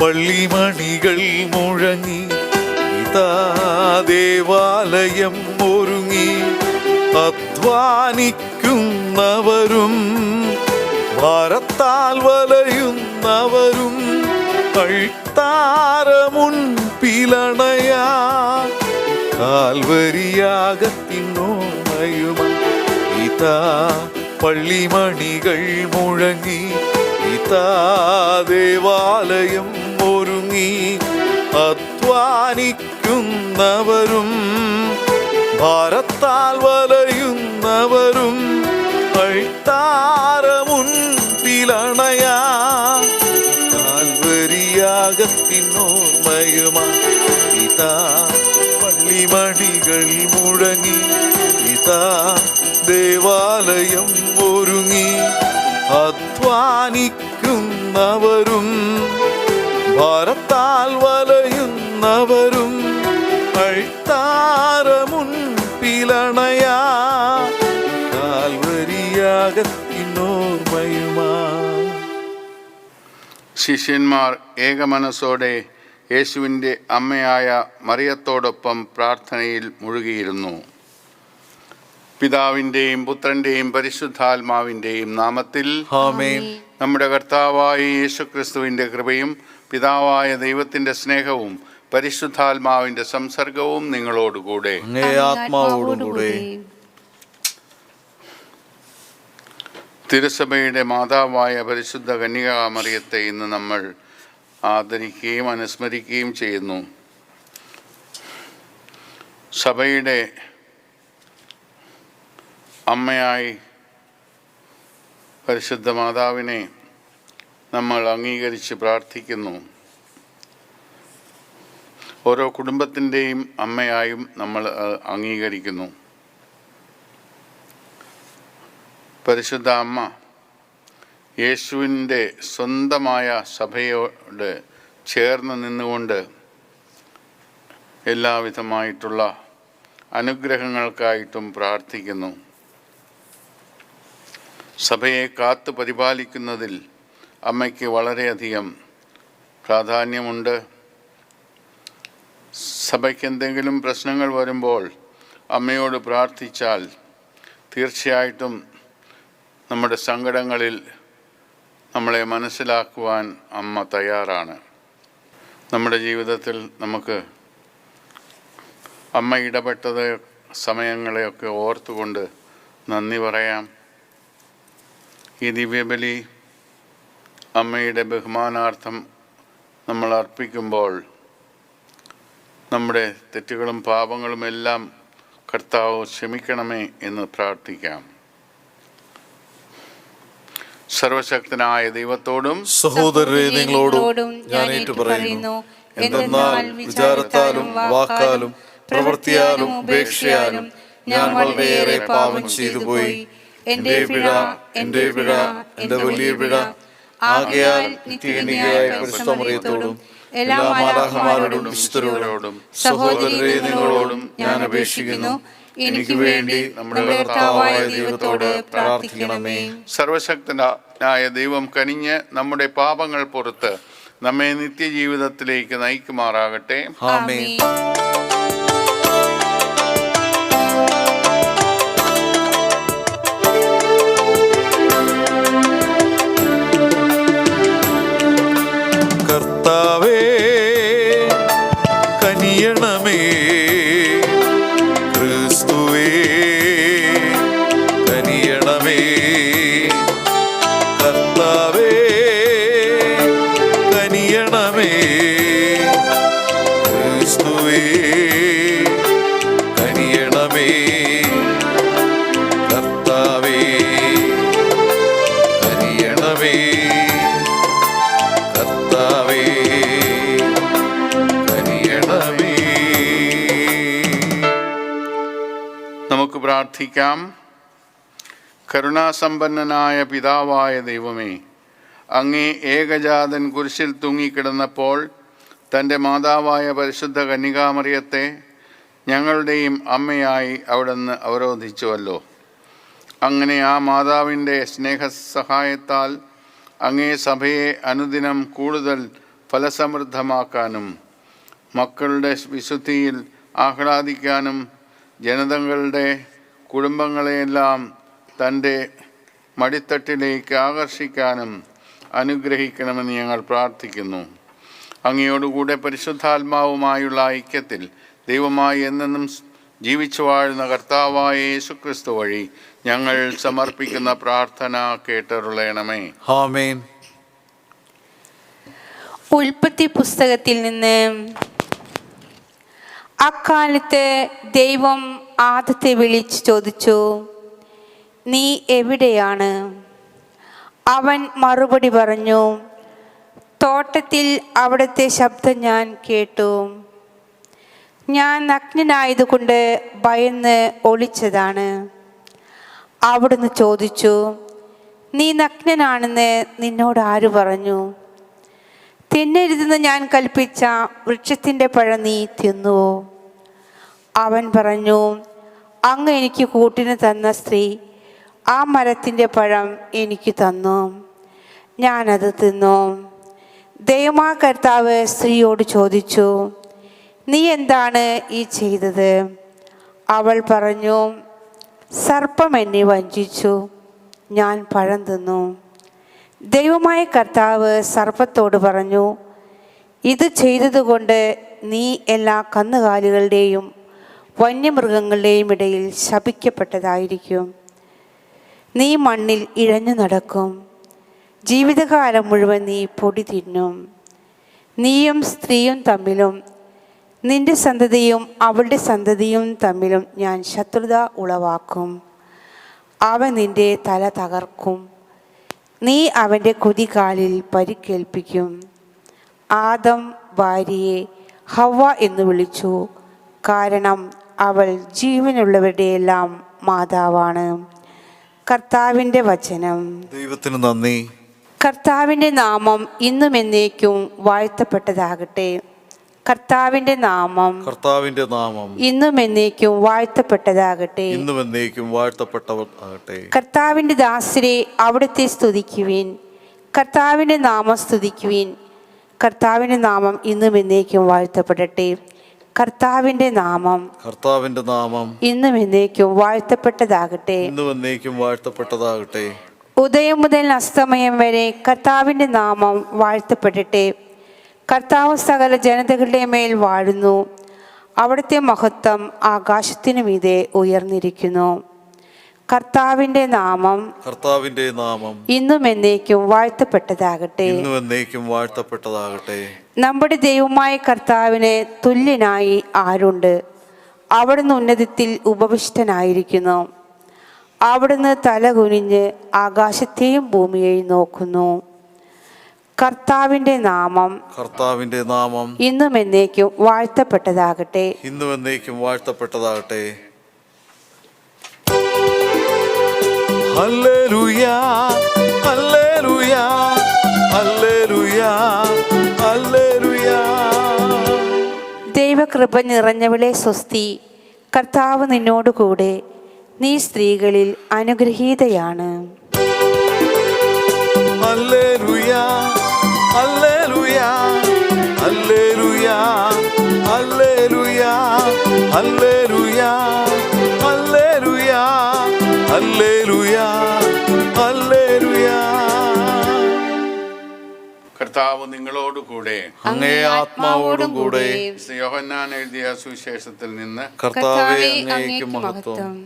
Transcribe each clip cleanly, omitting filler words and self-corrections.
പള്ളിമണികൾ മുഴങ്ങി ഇതാ ദേവാലയം ഒരുങ്ങി. അധ്വാനിക്കുന്നവരും ഭാരത്താൽ വലയുന്നവരും അൾത്താരമുൻപിലണയാ കാൽവരിയാകത്തിനോർമ്മയുമ ഇതാ പള്ളിമണികൾ മുഴങ്ങി ഇതാ ദേവാലയം ഒരുങ്ങി. അധ്വാനിക്കുന്നവരും ഭാരത്താൽ വലയുന്നവരും അൾത്താരമുൻപിലണയാ കാൽവരിയാകത്തിനോർമ്മയുമ ഇതാ പള്ളിമണികൾ മുഴങ്ങി ഇതാ ദേവാലയം ഒരുങ്ങി. അധ്വാനിക്കുന്നവരും ഭാരത്താൽ വലയുന്നവരും അൾത്താരമുൻപിലണയാ കാൽവരിയാകത്തിനോർമ്മയുമാ. ശിഷ്യന്മാർ ഏകമനസ്സോടെ യേശുവിൻ്റെ അമ്മയായ മറിയത്തോടൊപ്പം പ്രാർത്ഥനയിൽ മുഴുകിയിരുന്നു. പിതാവിൻ്റെയും പുത്രൻ്റെയും പരിശുദ്ധാത്മാവിൻ്റെയും നാമത്തിൽ ആമേൻ. നമ്മുടെ കർത്താവായ യേശുക്രിസ്തുവിൻ്റെ കൃപയും പിതാവായ ദൈവത്തിൻ്റെ സ്നേഹവും പരിശുദ്ധാത്മാവിൻ്റെ സംസർഗവും നിങ്ങളോടുകൂടെ. ആത്മാവോടുകൂടെ. തിരുസഭയുടെ മാതാവായ പരിശുദ്ധ കന്യകാമറിയത്തെ ഇന്ന് നമ്മൾ ആദരിക്കുകയും അനുസ്മരിക്കുകയും ചെയ്യുന്നു. സഭയുടെ അമ്മയായി പരിശുദ്ധ മാതാവിനെ നമ്മൾ അംഗീകരിച്ച് പ്രാർത്ഥിക്കുന്നു. ഓരോ കുടുംബത്തിൻ്റെയും അമ്മയായും നമ്മൾ അംഗീകരിക്കുന്നു. പരിശുദ്ധ അമ്മ യേശുവിൻ്റെ സ്വന്തമായ സഭയോട് ചേർന്ന് നിന്നുകൊണ്ട് എല്ലാവിധമായിട്ടുള്ള അനുഗ്രഹങ്ങൾക്കായിട്ടും പ്രാർത്ഥിക്കുന്നു. സഭയെ കാത്തു പരിപാലിക്കുന്നതിൽ അമ്മയ്ക്ക് വളരെയധികം പ്രാധാന്യമുണ്ട്. സഭയ്ക്ക് എന്തെങ്കിലും പ്രശ്നങ്ങൾ വരുമ്പോൾ അമ്മയോട് പ്രാർത്ഥിച്ചാൽ തീർച്ചയായിട്ടും നമ്മുടെ സങ്കടങ്ങളിൽ നമ്മളെ മനസ്സിലാക്കുവാൻ അമ്മ തയ്യാറാണ്. നമ്മുടെ ജീവിതത്തിൽ നമുക്ക് അമ്മ ഇടപെട്ടത് സമയങ്ങളെയൊക്കെ ഓർത്തുകൊണ്ട് നന്ദി പറയാം. ഈ ദിവ്യബലി അമ്മയുടെ ബഹുമാനാർത്ഥം നമ്മൾ അർപ്പിക്കുമ്പോൾ നമ്മുടെ തെറ്റുകളും പാപങ്ങളും എല്ലാം കർത്താവ് ക്ഷമിക്കണമേ എന്ന് പ്രാർത്ഥിക്കാം. സർവശക്തനായ ദൈവത്തോടും സഹോദരരെ നിങ്ങളോടും ഞാൻ ഏറ്റുപറയുന്നു. എന്തെന്നാൽ വിചാരത്താലും വാക്കാലും പ്രവൃത്തിയാലും ഉപേക്ഷയാലും ഞാൻ വളരെയേറെ പാപം ചെയ്തു പോയി. എന്റെ പിഴ, എന്റെ പിഴ, എന്റെ വലിയ പിഴ. ആകയാൽ നിത്യകന്യകയായ പരിശുദ്ധ മറിയത്തോടും എല്ലാ മാലാഖമാരോടും വിശുദ്ധരോടും സഹോദരരെ നിങ്ങളോടും ഞാൻ അപേക്ഷിക്കുന്നു, എനിക്ക് വേണ്ടി നമ്മുടെ കർത്താവായ ദൈവത്തോട് പ്രാർത്ഥിക്കണമേ. സർവശക്തനായ ദൈവം കനിഞ്ഞ് നമ്മുടെ പാപങ്ങൾ പുറത്ത് നമ്മെ നിത്യജീവിതത്തിലേക്ക് നയിക്കുമാറാകട്ടെ. ആമേൻ. കർത്താവേ കനിയണമേ, ക്രിസ്തുവേ കനിയണമേ. കർത്താവേ കനിയണമേ, ക്രിസ്തുവേ കനിയണമേ. കർത്താവേ കനിയണമേ, കർത്താവേ കനിയണമേ. നമുക്ക് പ്രാർത്ഥിക്കാം. കരുണാസമ്പന്നനായ പിതാവായ ദൈവമേ, അങ്ങേ ഏകജാതൻ കുരിശിൽ തൂങ്ങിക്കിടന്നപ്പോൾ തൻ്റെ മാതാവായ പരിശുദ്ധ കന്യകാമറിയത്തെ ഞങ്ങളുടെയും അമ്മയായി അവിടുന്ന് അവരോധിച്ചുവല്ലോ. അങ്ങനെ ആ മാതാവിൻ്റെ സ്നേഹസഹായത്താൽ അങ്ങേ സഭയെ അനുദിനം കൂടുതൽ ഫലസമൃദ്ധമാക്കാനും മക്കളുടെ വിശുദ്ധിയിൽ ആഹ്ലാദിക്കാനും ജനതകളുടെ കുടുംബങ്ങളെയെല്ലാം തൻ്റെ മടിത്തട്ടിലേക്ക് ആകർഷിക്കാനും അനുഗ്രഹിക്കണമെന്ന് ഞങ്ങൾ പ്രാർത്ഥിക്കുന്നു. അങ്ങയോടുകൂടെ പരിശുദ്ധാത്മാവുമായുള്ള ഐക്യത്തിൽ ദൈവമായി എന്നെന്നും ജീവിച്ചു വാഴുന്ന കർത്താവായ യേശുക്രിസ്തു വഴി ഞങ്ങൾ സമർപ്പിക്കുന്ന പ്രാർത്ഥന കേട്ടരുളയണമേ. ആമേൻ. ഉൽപ്പത്തി പുസ്തകത്തിൽ നിന്ന്. അക്കാലത്ത് ദൈവം ആദത്തെ വിളിച്ചു ചോദിച്ചു, നീ എവിടെയാണ്? അവൻ മറുപടി പറഞ്ഞു, തോട്ടത്തിൽ അവിടുത്തെ ശബ്ദം ഞാൻ കേട്ടു. ഞാൻ നഗ്നനായതുകൊണ്ട് ഭയന്ന് ഒളിച്ചതാണ്. അവിടുന്ന് ചോദിച്ചു, നീ നഗ്നനാണെന്ന് നിന്നോട് ആര് പറഞ്ഞു? തിന്നരുതെന്ന് ഞാൻ കൽപ്പിച്ച വൃക്ഷത്തിൻ്റെ പഴം നീ തിന്നുവോ? അവൻ പറഞ്ഞു, അങ്ങ് എനിക്ക് കൂട്ടിന് തന്ന സ്ത്രീ ആ മരത്തിൻ്റെ പഴം എനിക്ക് തന്നു, ഞാനത് തിന്നു. ദൈവമായ കർത്താവ് സ്ത്രീയോട് ചോദിച്ചു, നീ എന്താണ് ഈ ചെയ്തത്? അവൾ പറഞ്ഞു, സർപ്പം എന്നെ വഞ്ചിച്ചു, ഞാൻ പഴം തിന്നു. ദൈവമായ കർത്താവ് സർപ്പത്തോട് പറഞ്ഞു, ഇത് ചെയ്തതുകൊണ്ട് നീ എല്ലാ കന്നുകാലികളുടെയും വന്യമൃഗങ്ങളുടെയും ഇടയിൽ ശപിക്കപ്പെട്ടതായിരിക്കും. നീ മണ്ണിൽ ഇഴഞ്ഞു നടക്കും, ജീവിതകാലം മുഴുവൻ നീ പൊടി തിന്നും. നീയും സ്ത്രീയും തമ്മിലും നിന്റെ സന്തതിയും അവളുടെ സന്തതിയും തമ്മിലും ഞാൻ ശത്രുത ഉളവാക്കും. അവൻ നിന്റെ തല തകർക്കും, നീ അവൻ്റെ കുതികാലിൽ പരിക്കേൽപ്പിക്കും. ആദം ഭാര്യയെ ഹവ്വ എന്ന് വിളിച്ചു, കാരണം അവൾ ജീവനുള്ളവരുടെയെല്ലാം മാതാവാണ്. കർത്താവിൻ്റെ വചനം. ദൈവത്തിന് നന്ദി. കർത്താവിൻ്റെ നാമം ഇന്നും എന്നേക്കും വാഴ്ത്തപ്പെട്ടതാകട്ടെ. കർത്താവിൻ്റെ നാമം ഇന്നും എന്നേക്കും വാഴ്ത്തപ്പെട്ടതാകട്ടെ. കർത്താവിൻ്റെ ദാസരെ അവിടുത്തെ സ്തുതിക്കുവിൻ, കർത്താവിൻ്റെ നാമം സ്തുതിക്കുവിൻ. കർത്താവിൻ്റെ നാമം ഇന്നും എന്നേക്കും വാഴ്ത്തപ്പെടട്ടെ. കർത്താവിൻ്റെ നാമം ഇന്നും എന്നേക്കും വാഴ്ത്തപ്പെട്ടതാകട്ടെ. ഉദയം മുതൽ അസ്തമയം വരെ കർത്താവിൻ്റെ നാമം വാഴ്ത്തപ്പെടട്ടെ. കർത്താവ് സകല ജനതകളുടെ മേൽ വാഴുന്നു, അവിടുത്തെ മഹത്വം ആകാശത്തിനു മീതെ ഉയർന്നിരിക്കുന്നു. കർത്താവിൻ്റെ നാമം ഇന്നും എന്നേക്കും വാഴ്ത്തപ്പെട്ടതാകട്ടെ. നമ്മുടെ ദൈവമായ കർത്താവിന് തുല്യനായി ആരുണ്ട്? അവിടുന്ന് ഉന്നതത്തിൽ ഉപവിഷ്ടനായിരിക്കുന്നു. അവിടുന്ന് തല കുനിഞ്ഞ് ആകാശത്തെയും ഭൂമിയെയും നോക്കുന്നു. കർത്താവിൻ്റെ നാമം ഇന്നും എന്നേക്കും വാഴ്ത്തപ്പെട്ടതാകട്ടെ. ഹല്ലേലൂയ, ഹല്ലേലൂയ, ഹല്ലേലൂയ, ഹല്ലേലൂയ. ദൈവകൃപ നിറഞ്ഞവളെ സ്വസ്തി, കർത്താവ് നിന്നോട് കൂടെ, നീ സ്ത്രീകളിൽ അനുഗ്രഹീതയാണ്. ഹല്ലേലൂയ, ഹല്ലേലൂയ, ഹല്ലേലൂയ, ഹല്ലേലൂയ, ഹല്ലേലൂയ, ഹല്ലേലൂയ, ഹല്ലേലൂയ, ഹല്ലേലൂയ. കർത്താവ് നിങ്ങളോടുകൂടെ, അങ്ങേ ആത്മാവോടും കൂടെ. യോഹന്നാൻ എഴുതിയ സുവിശേഷത്തിൽ നിന്ന്. കർത്താവേ, അങ്ങേക്ക് മഹത്വം.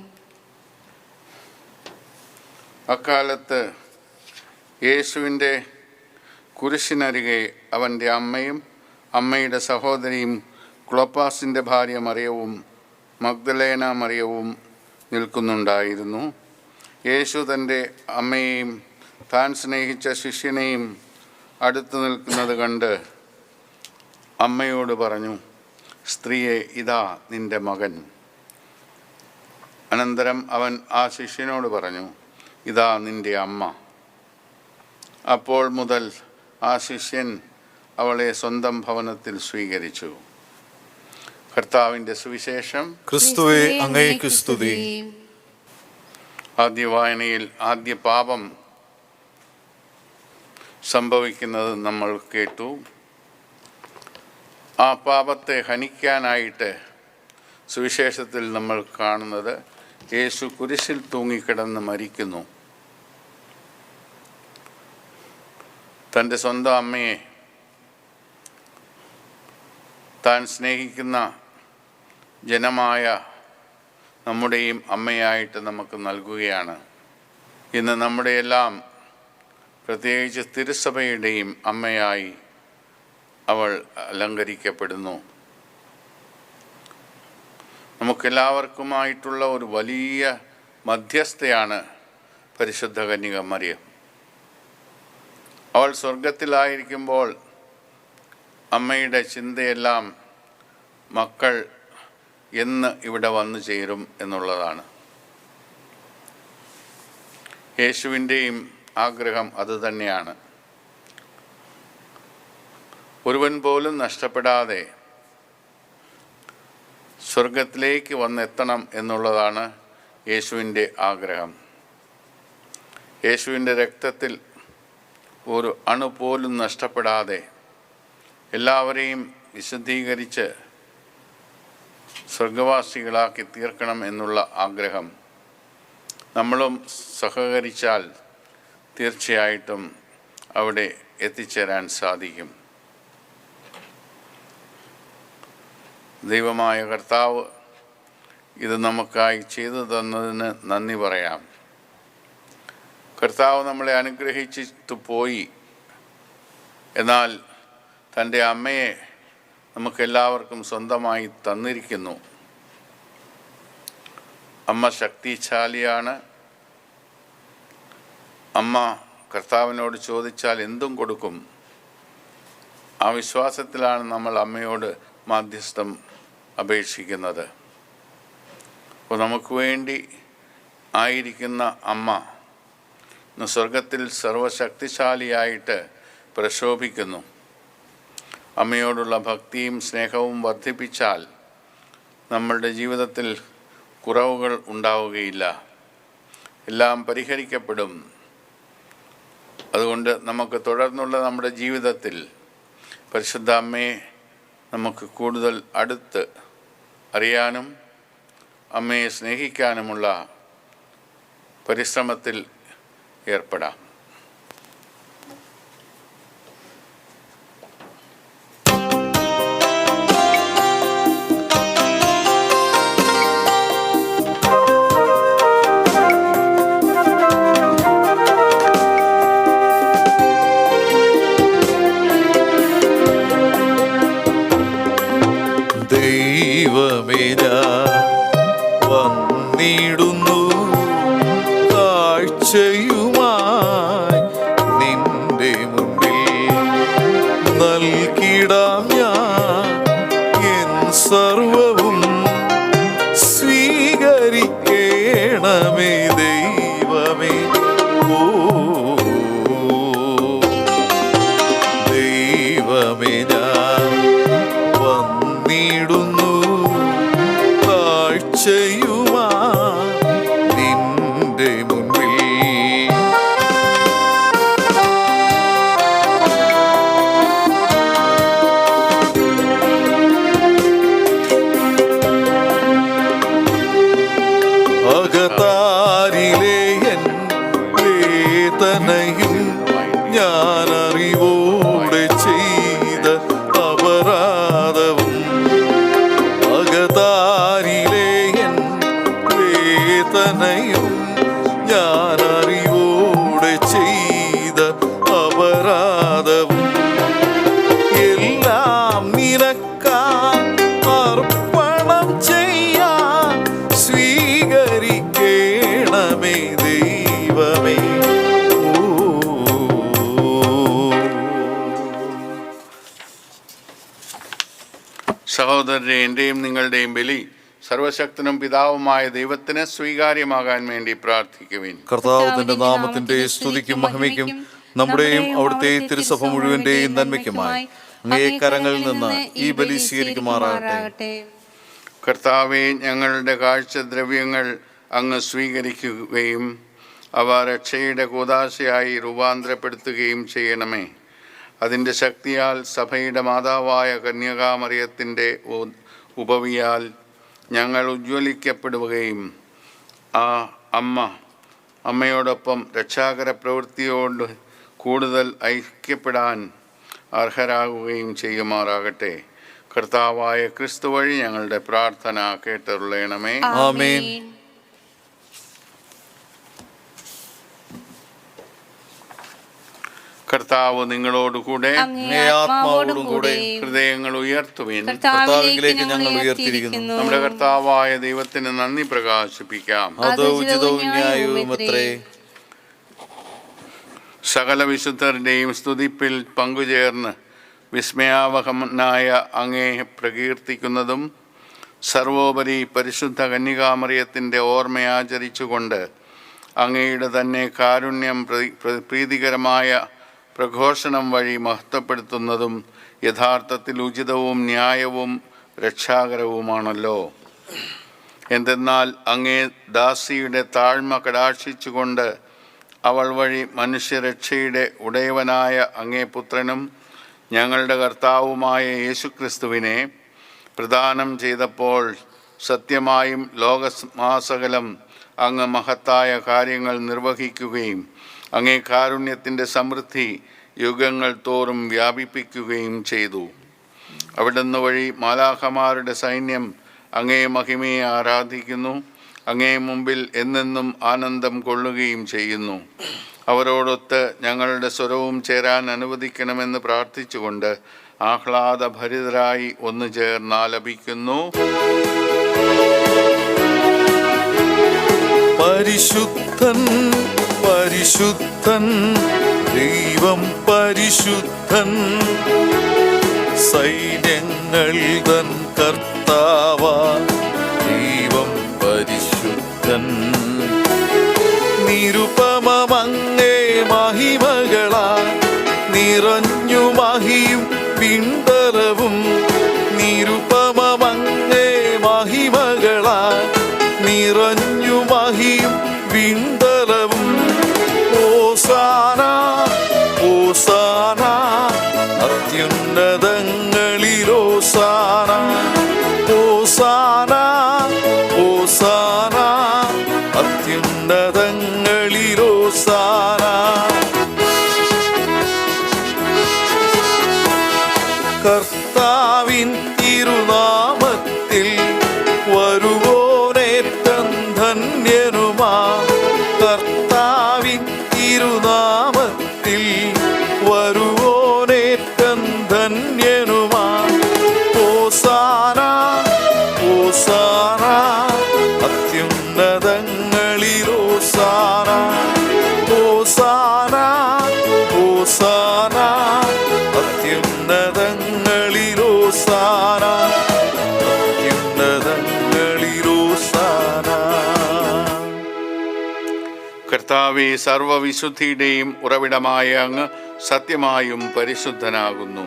അക്കാലത്ത് യേശുവിൻ്റെ കുരിശിനരികെ അവൻ്റെ അമ്മയും അമ്മയുടെ സഹോദരിയും ക്ലോപ്പാസിൻ്റെ ഭാര്യ മറിയവും മഗ്ദലേന മറിയവും നിൽക്കുന്നുണ്ടായിരുന്നു. യേശു തൻ്റെ അമ്മയെയും താൻ സ്നേഹിച്ച ശിഷ്യനെയും അടുത്ത് നിൽക്കുന്നത് കണ്ട് അമ്മയോട് പറഞ്ഞു, സ്ത്രീയെ, ഇതാ നിൻ്റെ മകൻ. അനന്തരം അവൻ ആ ശിഷ്യനോട് പറഞ്ഞു, ഇതാ നിൻ്റെ അമ്മ. അപ്പോൾ മുതൽ ആ ശിഷ്യൻ അവളെ സ്വന്തം ഭവനത്തിൽ സ്വീകരിച്ചു. കർത്താവിൻ്റെ സുവിശേഷം. ക്രിസ്തുവേ, അങ്ങേക്ക് സ്തുതി. ആദ്യ വായനയിൽ ആദ്യ പാപം സംഭവിക്കുന്നത് നമ്മൾ കേട്ടു. ആ പാപത്തെ ഹനിക്കാനായിട്ട് സുവിശേഷത്തിൽ നമ്മൾ കാണുന്നത് യേശു കുരിശിൽ തൂങ്ങിക്കിടന്ന് മരിക്കുന്നു. തൻ്റെ സ്വന്തം അമ്മയെ താൻ സ്നേഹിക്കുന്ന ജനമായ നമ്മുടെയും അമ്മയായിട്ട് നമുക്ക് നൽകുകയാണ്. ഇന്ന് നമ്മുടെ എല്ലാം പ്രത്യേകിച്ച് തിരുസഭയുടെയും അമ്മയായി അവൾ അലങ്കരിക്കപ്പെടുന്നു. നമുക്കെല്ലാവർക്കുമായിട്ടുള്ള ഒരു വലിയ മധ്യസ്ഥയാണ് പരിശുദ്ധ കന്യക മറിയം. അവൾ സ്വർഗത്തിലായിരിക്കുമ്പോൾ അമ്മയുടെ ചിന്തയെല്ലാം മക്കൾ എന്ന് ഇവിടെ വന്നു ചേരും എന്നുള്ളതാണ്. യേശുവിൻ്റെയും ആഗ്രഹം അതുതന്നെയാണ്. ഒരുവൻ പോലും നഷ്ടപ്പെടാതെ സ്വർഗത്തിലേക്ക് വന്നെത്തണം എന്നുള്ളതാണ് യേശുവിൻ്റെ ആഗ്രഹം. യേശുവിൻ്റെ രക്തത്തിൽ ഒരു അണു പോലും നഷ്ടപ്പെടാതെ എല്ലാവരെയും വിശുദ്ധീകരിച്ച് സ്വർഗവാസികളാക്കി തീർക്കണം എന്നുള്ള ആഗ്രഹം നമ്മളും സഹകരിച്ചാൽ തീർച്ചയായിട്ടും അവിടെ എത്തിച്ചേരാൻ സാധിക്കും. ദൈവമായ കർത്താവ് ഇത് നമുക്കായി ചെയ്തു തന്നതിന് നന്ദി പറയാം. കർത്താവ് നമ്മളെ അനുഗ്രഹിച്ചിട്ട് പോയി, എന്നാൽ തൻ്റെ അമ്മയെ നമുക്കെല്ലാവർക്കും സ്വന്തമായി തന്നിരിക്കുന്നു. അമ്മ ശക്തിശാലിയാണ്. അമ്മ കർത്താവിനോട് ചോദിച്ചാൽ എന്തും കൊടുക്കും. ആ വിശ്വാസത്തിലാണ് നമ്മൾ അമ്മയോട് മാധ്യസ്ഥം അപേക്ഷിക്കുന്നത്. അപ്പോൾ നമുക്ക് വേണ്ടി ആയിരിക്കുന്ന അമ്മ ഇന്ന് സ്വർഗത്തിൽ സർവശക്തിശാലിയായിട്ട് പ്രശോഭിക്കുന്നു. അമ്മയോടുള്ള ഭക്തിയും സ്നേഹവും വർദ്ധിപ്പിച്ചാൽ നമ്മളുടെ ജീവിതത്തിൽ കുറവുകൾ ഉണ്ടാവുകയില്ല, എല്ലാം പരിഹരിക്കപ്പെടും. അതുകൊണ്ട് നമുക്ക് തുടർന്നുള്ള നമ്മുടെ ജീവിതത്തിൽ പരിശുദ്ധ അമ്മയെ നമുക്ക് കൂടുതൽ അടുത്ത് അറിയാനും അമ്മയെ സ്നേഹിക്കാനുമുള്ള പരിശ്രമത്തിൽ ഏർപ്പെടാം. ദൈവമേ ഞാൻ വന്നിടുന്നു കാഴ്ചയുമായി നിന്റെ മുൻപിൽ നൽകിടാം ഞാൻ എൻ സർവവും സ്വീകരിക്കേണമേ ദൈവമേ. ഓ ദൈവമേ ഞാൻ വന്നിടുന്നു കാഴ്ചയുമാ നിന്റെ മുൻപിൽ. അകതാരിലെ എൻ വേദനയും ഞാനറിവോടെ ചെയ്ത അപരാധവും, അകതാരിലെ എൻ വേദനയും ഞാനറിവോടെ ചെയ്ത അപരാധവും എല്ലാം നിനക്കാൻ അർപ്പണം ചെയ്യാൻ സ്വീകരിക്കേണമേ ദൈവമേ. സഹോദരരെ, എൻ്റെയും നിങ്ങളുടെയും ബലി സർവശക്തനും പിതാവുമായ ദൈവത്തിന് സ്വീകാര്യമാകാൻ വേണ്ടി പ്രാർത്ഥിക്കുവിൻ. കർത്താവ് തന്റെ നാമത്തിന്റെ സ്തുതിക്കും മഹിമയ്ക്കും നമ്മുടെയും അവിടുത്തെ തിരുസഭ മുഴുവന്റെയും നന്മയ്ക്കുമായി അങ്ങേ കരങ്ങളിൽ നിന്ന് ഈ ബലി സ്വീകരിക്കുമാറാകട്ടെ. കർത്താവെ, ഞങ്ങളുടെ കാഴ്ചദ്രവ്യങ്ങൾ അങ്ങ് സ്വീകരിക്കുകയും അവ രക്ഷയുടെ കൂദാശയായി രൂപാന്തരപ്പെടുത്തുകയും ചെയ്യണമേ. അതിൻ്റെ ശക്തിയാൽ സഭയുടെ മാതാവായ കന്യകാമറിയത്തിൻ്റെ ഉപവിയാൽ ഞങ്ങൾ ഉജ്ജ്വലിക്കപ്പെടുകയും ആ അമ്മയോടൊപ്പം രക്ഷാകര പ്രവൃത്തിയോട് കൂടുതൽ ഐക്യപ്പെടാൻ അർഹരാകുകയും ചെയ്യുമാറാകട്ടെ. കർത്താവായ ക്രിസ്തു വഴി ഞങ്ങളുടെ പ്രാർത്ഥന കേട്ടരുളണമേ. ആമേൻ. കർത്താവ് നിങ്ങളോടുകൂടെ, ആത്മാവോടും കൂടെ. ഹൃദയങ്ങൾ ഉയർത്തുവിൻ. കർത്താവിലേക്ക് ഞങ്ങൾ ഉയർത്തിയിരിക്കുന്നു. നമ്മുടെ കർത്താവായ ദൈവത്തിന് നന്ദി പ്രകാശിപ്പിക്കാം. അത് ഉചിതവും ന്യായവുമത്രേ. സകല വിശുദ്ധരുടെയും സ്തുതിപ്പിൽ പങ്കുചേർന്ന് വിസ്മയാവഹനായ അങ്ങേ പ്രകീർത്തിക്കുന്നതും സർവോപരി പരിശുദ്ധ കന്യകാമറിയത്തിൻ്റെ ഓർമ്മയാചരിച്ചുകൊണ്ട് അങ്ങയുടെ തന്നെ കാരുണ്യം പ്രീതികരമായ പ്രഘോഷണം വഴി മഹത്വപ്പെടുത്തുന്നതും യഥാർത്ഥത്തിൽ ഉചിതവും ന്യായവും രക്ഷാകരവുമാണല്ലോ. എന്തെന്നാൽ അങ്ങേ ദാസിയുടെ താഴ്മ കടാക്ഷിച്ചുകൊണ്ട് അവൾ വഴി മനുഷ്യരക്ഷയുടെ ഉടയവനായ അങ്ങേ പുത്രനും ഞങ്ങളുടെ കർത്താവുമായ യേശുക്രിസ്തുവിനെ പ്രദാനം ചെയ്തപ്പോൾ സത്യമായും ലോകമാസകലം അങ്ങ് മഹത്തായ കാര്യങ്ങൾ നിർവഹിക്കുകയും അങ്ങേ കാരുണ്യത്തിൻ്റെ സമൃദ്ധി യുഗങ്ങൾ തോറും വ്യാപിപ്പിക്കുകയും ചെയ്തു. അവിടുന്ന് വഴി മാലാഖമാരുടെ സൈന്യം അങ്ങേ മഹിമയെ ആരാധിക്കുന്നു, അങ്ങേ മുമ്പിൽ എന്നെന്നും ആനന്ദം കൊള്ളുകയും ചെയ്യുന്നു. അവരോടൊത്ത് ഞങ്ങളുടെ സ്വരവും ചേരാൻ അനുവദിക്കണമെന്ന് പ്രാർത്ഥിച്ചുകൊണ്ട് ആഹ്ലാദഭരിതരായി ഒന്ന് ചേർന്നാലപിക്കുന്നു. പരിശുദ്ധൻ പരിശുദ്ധൻ ദൈവം പരിശുദ്ധൻ, സൈന്യങ്ങൾ തൻ കർത്താവാ ദൈവം പരിശുദ്ധൻ. നിരുപമമങ്ങേ മഹിമകളാൽ നിറഞ്ഞു മഹിയും പിണ്ടലവും, നിരുപമമങ്ങേ മഹിമകളാൽ നിറഞ്ഞു മഹിയും പിണ്ടലവും. ഓസാന ഓസാന അത്യുന്നതങ്ങളിലോസാന, ഓസാന ഓസാന അത്യുന്നതങ്ങളിലോസാന. കർത്താവിൻ തിരുനാമത്തിൽ വരുവോനേറ്റം ധന്യനുമാ, കർത്താവിൻ തിരുനാമത്തിൽ വരുവോനേറ്റം ധന്യനുമാ. ഓസാന ഓസാന അത്യുന്നതങ്ങളിലോസാന, ഓസാന ഓസാന അത്യുന്നതങ്ങളിലോസാന, അത്യുന്നതങ്ങളിലോസാന. കർത്താവേ, സർവവിശുദ്ധിയുടെയും ഉറവിടമായ അങ്ങ് സത്യമായും പരിശുദ്ധനാകുന്നു.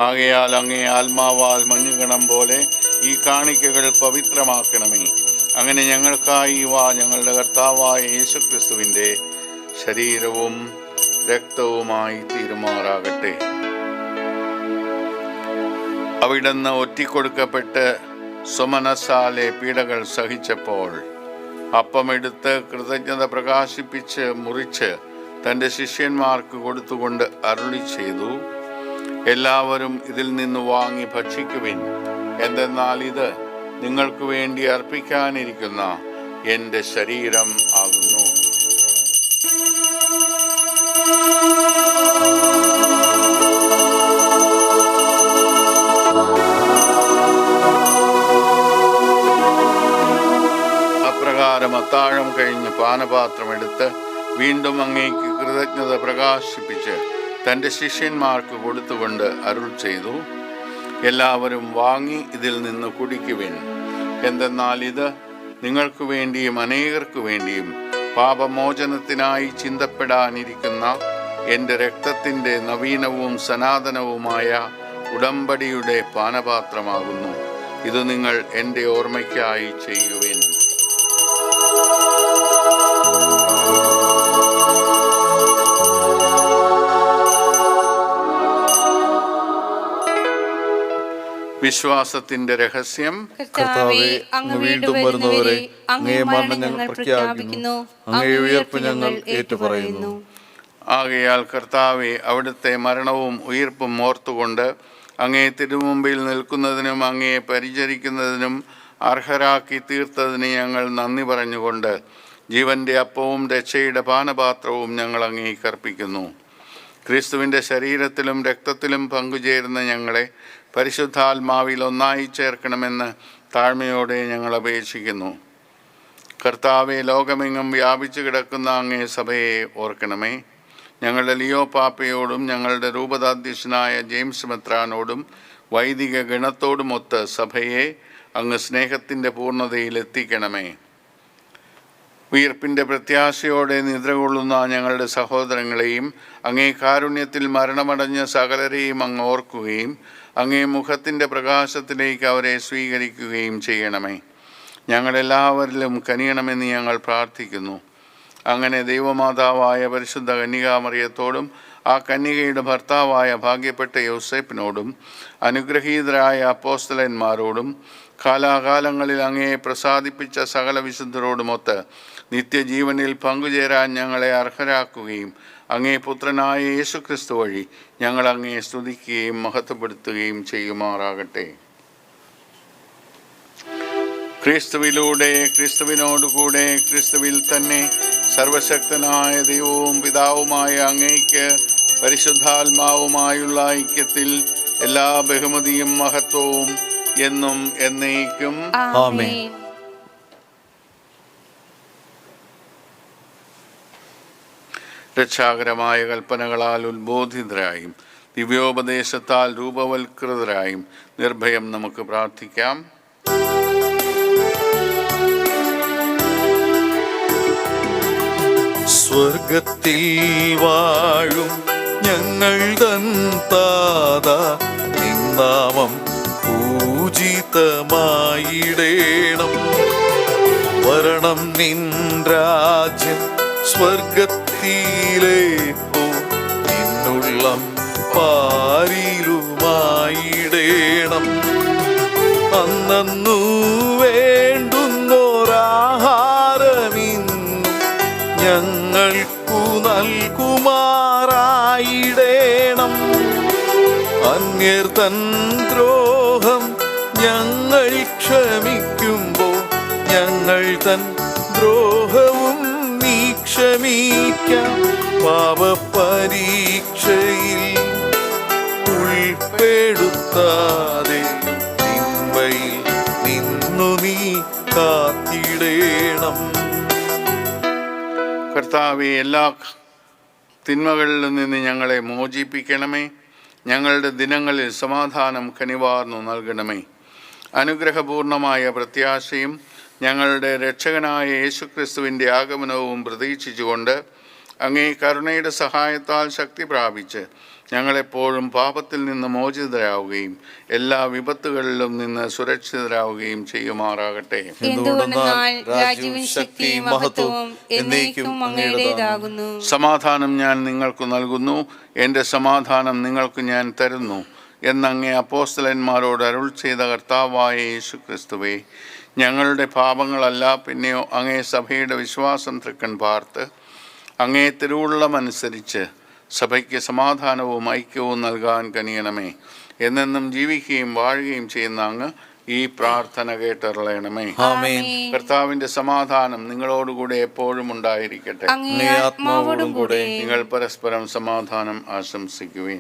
ആകയാൽ അങ്ങേ ആത്മാവാൽ മഞ്ഞുകണം പോലെ ഈ കാണിക്കകൾ പവിത്രമാക്കണമേ. അങ്ങനെ ഞങ്ങൾക്കായി ഞങ്ങളുടെ കർത്താവായ യേശുക്രിസ്തുവിൻ്റെ ശരീരവും രക്തവുമായി തീരുമാറാകട്ടെ. അവിടുന്ന് ഒറ്റിക്കൊടുക്കപ്പെട്ട് സുമനസ്സാലെ പീഡകൾ സഹിച്ചപ്പോൾ അപ്പമെടുത്ത് കൃതജ്ഞത പ്രകാശിപ്പിച്ച് മുറിച്ച് തൻ്റെ ശിഷ്യന്മാർക്ക് കൊടുത്തുകൊണ്ട് അരുളി ചെയ്തു, എല്ലാവരും ഇതിൽ നിന്ന് വാങ്ങി ഭക്ഷിക്കുവിൻ. എന്തെന്നാൽ ഇത് നിങ്ങൾക്ക് വേണ്ടി അർപ്പിക്കാനിരിക്കുന്ന എൻ്റെ ശരീരം ആകുന്നു. അപ്രകാരം അത്താഴം കഴിഞ്ഞ് പാനപാത്രം എടുത്ത് വീണ്ടും അങ്ങേക്ക് കൃതജ്ഞത പ്രകാശിപ്പിച്ച് തൻ്റെ ശിഷ്യന്മാർക്ക് കൊടുത്തുകൊണ്ട് അരുൾ ചെയ്തു, എല്ലാവരും വാങ്ങി ഇതിൽ നിന്ന് കുടിക്കുവിൻ. എന്തെന്നാൽ ഇത് നിങ്ങൾക്ക് വേണ്ടിയും അനേകർക്ക് വേണ്ടിയും പാപമോചനത്തിനായി ചിന്തപ്പെടാനിരിക്കുന്ന എൻ്റെ രക്തത്തിൻ്റെ നവീനവും സനാതനവുമായ ഉടമ്പടിയുടെ പാനപാത്രമാകുന്നു. ഇത് നിങ്ങൾ എൻ്റെ ഓർമ്മയ്ക്കായി ചെയ്യുവിൻ. വിശ്വാസത്തിന്റെ രഹസ്യം. കർത്താവേ, അങ്ങ് വീണ്ടും വരുന്നവരെ അങ്ങേ മരണം ഞങ്ങൾ പ്രഖ്യാപിക്കുന്നു, അങ്ങേ ഉയർപ്പ് ഞങ്ങൾ ഏറ്റുപറയുന്നു. ആകയാൽ കർത്താവെ, അവിടുത്തെ മരണവും ഉയിർപ്പും ഓർത്തുകൊണ്ട് അങ്ങേ തിരുമുമ്പിൽ നിൽക്കുന്നതിനും അങ്ങയെ പരിചരിക്കുന്നതിനും അർഹരാക്കി തീർത്തതിന് ഞങ്ങൾ നന്ദി പറഞ്ഞുകൊണ്ട് ജീവന്റെ അപ്പവും രക്ഷയുടെ പാനപാത്രവും ഞങ്ങൾ അങ്ങേക്ക് അർപ്പിക്കുന്നു. ക്രിസ്തുവിൻ്റെ ശരീരത്തിലും രക്തത്തിലും പങ്കുചേരുന്ന ഞങ്ങളെ പരിശുദ്ധാത്മാവിൽ ഒന്നായി ചേർക്കണമെന്ന് താഴ്മയോടെ ഞങ്ങൾ അപേക്ഷിക്കുന്നു. കർത്താവെ, ലോകമെങ്ങും വ്യാപിച്ചു കിടക്കുന്ന അങ്ങേ സഭയെ ഓർക്കണമേ. ഞങ്ങളുടെ ലിയോ പാപ്പയോടും ഞങ്ങളുടെ രൂപതാധ്യക്ഷനായ ജെയിംസ് മെത്രാനോടും വൈദിക ഗണത്തോടുമൊത്ത് സഭയെ അങ്ങ് സ്നേഹത്തിൻ്റെ പൂർണ്ണതയിൽ എത്തിക്കണമേ. ഉയിർപ്പിൻ്റെ പ്രത്യാശയോടെ നിദ്രകൊള്ളുന്ന ഞങ്ങളുടെ സഹോദരങ്ങളെയും അങ്ങേ കാരുണ്യത്തിൽ മരണമടഞ്ഞ സകലരെയും അങ്ങ് ഓർക്കുകയും അങ്ങേ മുഖത്തിൻ്റെ പ്രകാശത്തിലേക്ക് അവരെ സ്വീകരിക്കുകയും ചെയ്യണമേ. ഞങ്ങളെല്ലാവരിലും കനിയണമെന്ന് ഞങ്ങൾ പ്രാർത്ഥിക്കുന്നു. അങ്ങനെ ദൈവമാതാവായ പരിശുദ്ധ കന്യകാമറിയത്തോടും ആ കന്യകയുടെ ഭർത്താവായ ഭാഗ്യപ്പെട്ട യോസേപ്പിനോടും അനുഗ്രഹീതരായ അപ്പോസ്തലന്മാരോടും കാലാകാലങ്ങളിൽ അങ്ങയെ പ്രസാദിപ്പിച്ച സകല വിശുദ്ധരോടുമൊത്ത് നിത്യജീവനിൽ പങ്കുചേരാൻ ഞങ്ങളെ അർഹരാക്കുകയും അങ്ങേ പുത്രനായ യേശുക്രിസ്തു വഴി ഞങ്ങൾ അങ്ങയെ സ്തുതിക്കുകയും മഹത്വപ്പെടുത്തുകയും ചെയ്യുമാറാകട്ടെ. ക്രിസ്തുവിലൂടെ, ക്രിസ്തുവിനോടുകൂടെ, ക്രിസ്തുവിൽ തന്നെ സർവശക്തനായ ദൈവവും പിതാവുമായ അങ്ങേക്ക് പരിശുദ്ധാത്മാവുമായുള്ള ഐക്യത്തിൽ എല്ലാ ബഹുമതിയും മഹത്വവും എന്നും എന്നേക്കും ആമേൻ. രക്ഷാകരമായ കൽപ്പനകളാൽ ഉത്ബോധിതരായും ദിവ്യോപദേശത്താൽ രൂപവൽകൃതരായും നിർഭയം നമുക്ക് പ്രാർത്ഥിക്കാം. സ്വർഗത്തിൽ വാഴും ഞങ്ങൾ തൻ താതാ, നിൻ നാമം പൂജിതമായിടേണം. വരണം നിൻ രാജ്യം സ്വർഗത്തിലെ പോ, നിന്നുള്ളം പാരിലുമായിടേണം. അന്നു വേണ്ടുന്നോരാഹാരമിന്നും ഞങ്ങൾക്കു നൽകുമാറായിടേണം. അന്യർ തൻ ദ്രോഹം ഞങ്ങൾ ക്ഷമിക്കുമ്പോൾ ഞങ്ങൾ തൻ ദ്രോഹവും നീ ക്ഷമിക്കാം. പാപപരീക്ഷയിൽ ഉൾപ്പെടുത്താതെ തിന്മയിൽ നിന്നു നീ കാത്തിടേണം. കർത്താവേ, എല്ലാ തിന്മകളിൽ നിന്ന് ഞങ്ങളെ മോചിപ്പിക്കണമേ. ഞങ്ങളുടെ ദിനങ്ങളിൽ സമാധാനം കനിവാർന്നു നൽകണമേ. അനുഗ്രഹപൂർണമായ പ്രത്യാശയും ഞങ്ങളുടെ രക്ഷകനായ യേശുക്രിസ്തുവിൻ്റെ ആഗമനവും പ്രതീക്ഷിച്ചുകൊണ്ട് അങ്ങേ കരുണയുടെ സഹായത്താൽ ശക്തി പ്രാപിച്ച് ഞങ്ങളെപ്പോഴും പാപത്തിൽ നിന്ന് മോചിതരാവുകയും എല്ലാ വിപത്തുകളിലും നിന്ന് സുരക്ഷിതരാവുകയും ചെയ്യുമാറാകട്ടെ. സമാധാനം ഞാൻ നിങ്ങൾക്ക് നൽകുന്നു, എൻ്റെ സമാധാനം നിങ്ങൾക്ക് ഞാൻ തരുന്നു എന്നങ്ങേ അപ്പോസ്തലന്മാരോട് അരുൾ ചെയ്ത കർത്താവായ യേശുക്രിസ്തുവേ, ഞങ്ങളുടെ പാപങ്ങളല്ല പിന്നെയോ അങ്ങേ സഭയുടെ വിശ്വാസം തൃക്കൺ പാർത്ത് അങ്ങേ തിരുവുള്ളമനുസരിച്ച് സഭയ്ക്ക് സമാധാനവും ഐക്യവും നൽകാൻ കനിയണമേ. എന്നെന്നും ജീവിക്കുകയും വാഴുകയും ചെയ്യുന്ന അങ്ങ് ഈ പ്രാർത്ഥന കേട്ടറിയണമേ. കർത്താവിന്റെ സമാധാനം നിങ്ങളോടുകൂടെ എപ്പോഴും ഉണ്ടായിരിക്കട്ടെ. നിങ്ങൾ പരസ്പരം സമാധാനം ആശംസിക്കുവിൻ.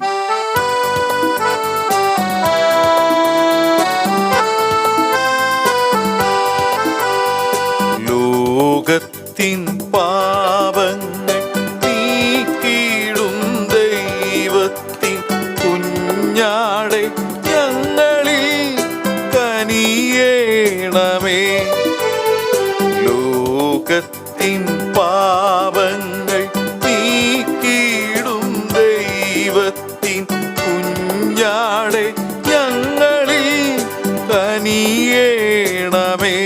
ലോകത്തിൻ പാപങ്ങൾ നീക്കിയിടും ദൈവത്തിൻ കുഞ്ഞാടെ ഞങ്ങളിൽ കനിയേണമേ. ലോകത്തിൻ പാപങ്ങൾ നീക്കിയിടും ദൈവത്തിൻ കുഞ്ഞാടെ ഞങ്ങളിൽ കനിയേണമേ.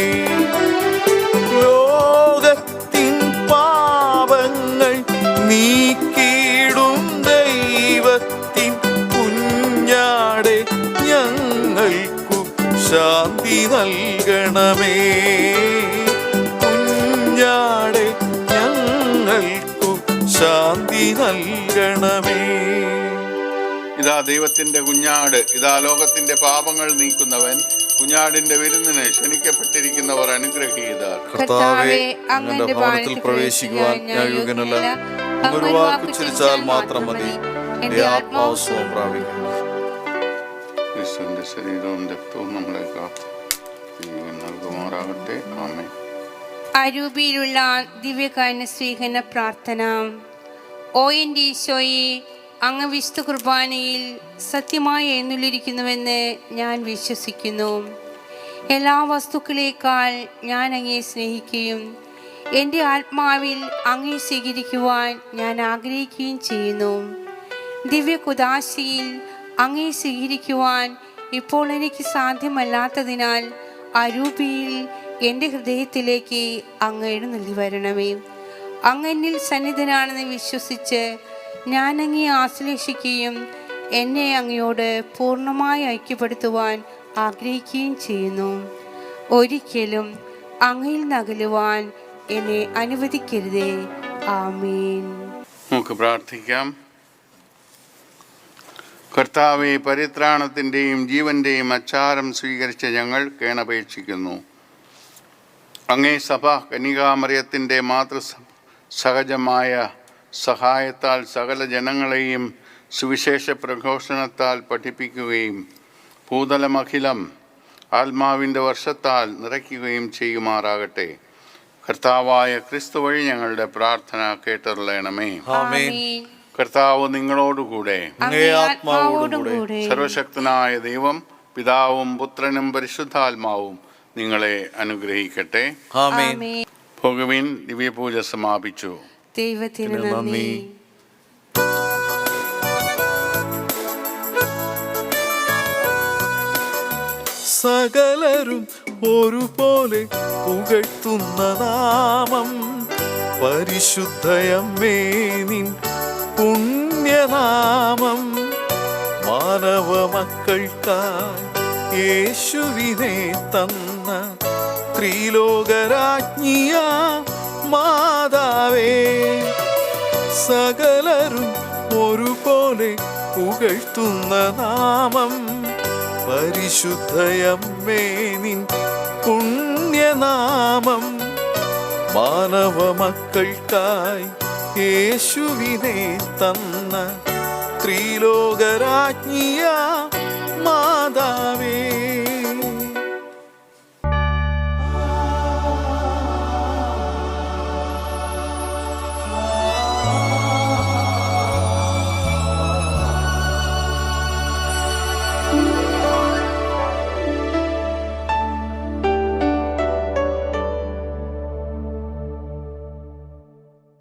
ലോകത്തിൻ നൽകണമേ. കുഞ്ഞാടെ ഞങ്ങൾക്കു ശാന്തി നൽകണമേ. ഇതാ ദൈവത്തിന്റെ കുഞ്ഞാട്, ഇതാ ലോകത്തിന്റെ പാപങ്ങൾ നീക്കുന്നവൻ. കുഞ്ഞാടിന്റെ വിരുന്നിന് ക്ഷണിക്കപ്പെട്ടിരിക്കുന്നവർ അനുഗ്രഹീതർ. കർത്താവേ, അങ്ങയുടെ ഭവനത്തിൽ പ്രവേശിക്കുവാൻ ഞാൻ യോഗ്യനല്ല. ഒരു വാക്ക് ഉച്ചരിച്ചാൽ മാത്രം മതി, എന്റെ ആത്മാവ് സുഖം പ്രാപിക്കും. ക്രിസ്തുവിന്റെ ശരീരവും രക്തവും നമ്മളെ കാത്ത് ജീവൻ നൽകുമാറാകട്ടെ. ആമേൻ. അരൂപിയിലുള്ള ദിവ്യകാരുണ്യ സ്വീകരണ പ്രാർത്ഥന. ഓ എൻ്റെ ഈശോയെ, അങ്ങ് വിശുദ്ധ കുർബാനയിൽ സത്യമായി എഴുന്നള്ളിരിക്കുന്നുവെന്ന് ഞാൻ വിശ്വസിക്കുന്നു. എല്ലാ വസ്തുക്കളേക്കാൾ ഞാൻ അങ്ങയെ സ്നേഹിക്കുകയും എൻ്റെ ആത്മാവിൽ അങ്ങയെ സ്വീകരിക്കുവാൻ ഞാൻ ആഗ്രഹിക്കുകയും ചെയ്യുന്നു. ദിവ്യ കുദാശയിൽ അങ്ങയെ സ്വീകരിക്കുവാൻ ഇപ്പോൾ എനിക്ക് സാധ്യമല്ലാത്തതിനാൽ അരൂപിയിൽ എൻ്റെ ഹൃദയത്തിലേക്ക് അങ്ങ് എഴുന്നള്ളി വരണമേ. അങ്ങ് എന്നിൽ സന്നിധനാണെന്ന് വിശ്വസിച്ച് ഞാൻ അങ്ങയെ ആശ്ലേഷിക്കുകയും എന്നെ അങ്ങയോട് പൂർണ്ണമായി ഐക്യപ്പെടുത്തുവാൻ ആഗ്രഹിക്കുകയും ചെയ്യുന്നു. ഒരിക്കലും അങ്ങയിൽ നകലുവാൻ എന്നെ അനുവദിക്കരുതേ. ആമേൻ. നമുക്ക് പ്രാർത്ഥിക്കാം. കർത്താവെ, പരിത്രാണത്തിൻ്റെയും ജീവൻ്റെയും അച്ചാരം സ്വീകരിച്ച ഞങ്ങൾ കേണപേക്ഷിക്കുന്നു. അങ്ങേ സഭ കന്യകാമറിയത്തിൻ്റെ സഹജമായ സഹായത്താൽ സകല ജനങ്ങളെയും സുവിശേഷ പ്രഘോഷണത്താൽ പഠിപ്പിക്കുകയും ഭൂതലമഖിലം ആത്മാവിൻ്റെ വർഷത്താൽ നിറയ്ക്കുകയും ചെയ്യുമാറാകട്ടെ. കർത്താവായ ക്രിസ്തു വഴി ഞങ്ങളുടെ പ്രാർത്ഥന കേട്ടറിയണമേ. ആമേൻ. കർത്താവ് നിങ്ങളോടുകൂടെ. അങ്ങേ ആത്മാവോടുകൂടെ. സർവശക്തനായ ദൈവം പിതാവും പുത്രനും പരിശുദ്ധാത്മാവും നിങ്ങളെ അനുഗ്രഹിക്കട്ടെ. ആമേൻ. പോകുവിൻ. ദിവ്യപൂജ സമാപിച്ചു. ദൈവത്തിന് നന്ദി. സകലരും ഒരുപോലെ പുകഴ്ത്തുന്ന നാമം പരിശുദ്ധയമ്മേ നിൻ പുണ്യനാമം. മാനവ മക്കൾക്കായി യേശുവിനെ തന്ന ത്രിലോകരാജ്ഞിയ മാതാവേ, സകലരും ഒരുപോലെ പുകഴ്ത്തുന്ന നാമം പരിശുദ്ധയമ്മേ നിൻ പുണ്യനാമം. മാനവ മക്കൾക്കായി യേശുവിനെ തന്ന ത്രിലോകരാജ്ഞിയ മാതാവേ.